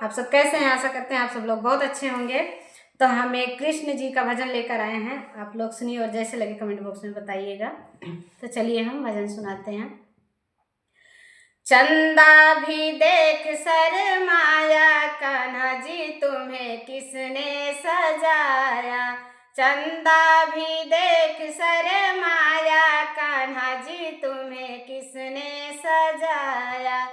आप सब कैसे हैं? आशा करते हैं आप सब लोग बहुत अच्छे होंगे। तो हम एक कृष्ण जी का भजन लेकर आए हैं, आप लोग सुनिए और जैसे लगे कमेंट बॉक्स में बताइएगा। तो चलिए हम भजन सुनाते हैं। चंदा भी देख शर्माया, कान्हा जी तुम्हें किसने सजाया। चंदा भी देख शर्माया, कान्हा जी तुम्हें किसने सजाया।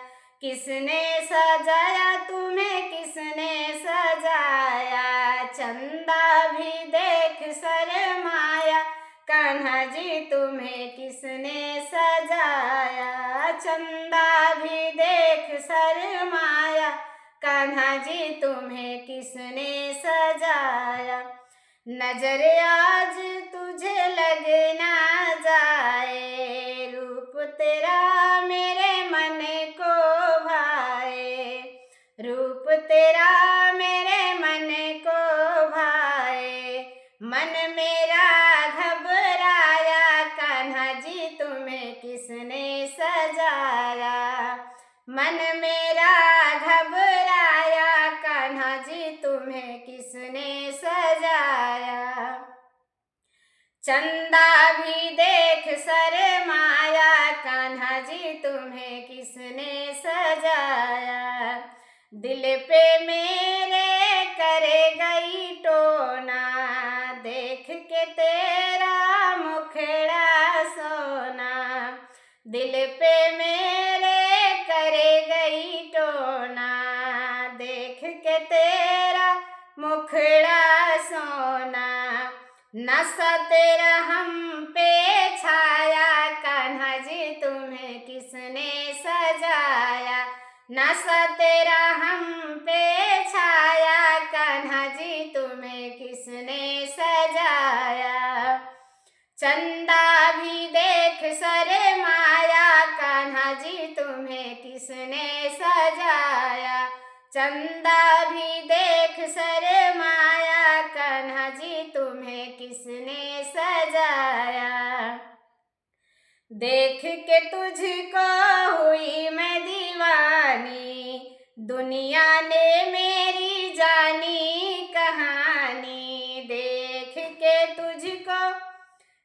किसने सजाया तुम्हें किसने सजाया। चंदा भी देख शर्माया, कान्हा जी तुम्हें किसने सजाया। चंदा भी देख शर्माया, कान्हा जी तुम्हें किसने सजाया। नजर आज तुझे लग ना जाए, रूप तेरा मेरे मन को भाए। रूप तेरा मेरे मन को भाए। मन मेरा घबराया, कान्हा जी तुम्हें किसने सजाया। मन मेरा घबराया, कान्हा जी तुम्हें किसने सजाया। चंदा भी देख शर्माया, कान्हा जी तुम्हें किसने सजाया। दिल पे मेरे करे गई टोना, देख के तेरा मुखड़ा सोना। दिल पे मेरे करे गई टोना, देख के तेरा मुखड़ा सोना। नशा तेरा हम पे छाया, कान्हा जी तुम्हें किसने सजाया। नशा तेरा हम पे छाया, कान्हा जी तुम्हें किसने सजाया। चंदा भी देख शर्माया, कान्हा जी तुम्हें किसने सजाया। चंदा भी देख शर्माया, कान्हा जी तुम्हें किसने सजाया। देख के तुझको हुई मैं दीवानी, दुनिया ने मेरी जानी कहानी। देख के तुझको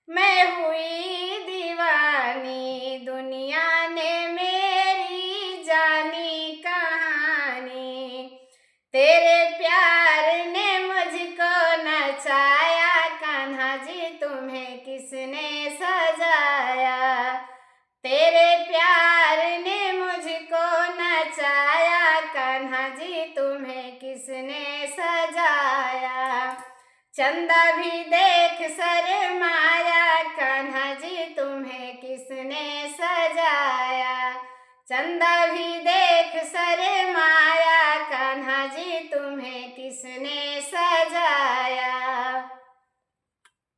मैं हुई दीवानी, दुनिया ने मेरी जानी कहानी। तेरे प्यार ने मुझको नचाया, कान्हा जी तुम्हें किसने सजाया। तेरे प्यार ने मुझको नचाया, कान्हा जी तुम्हें किसने सजाया। चंदा भी देख शर्माया, कान्हा जी तुम्हें किसने सजाया। चंदा भी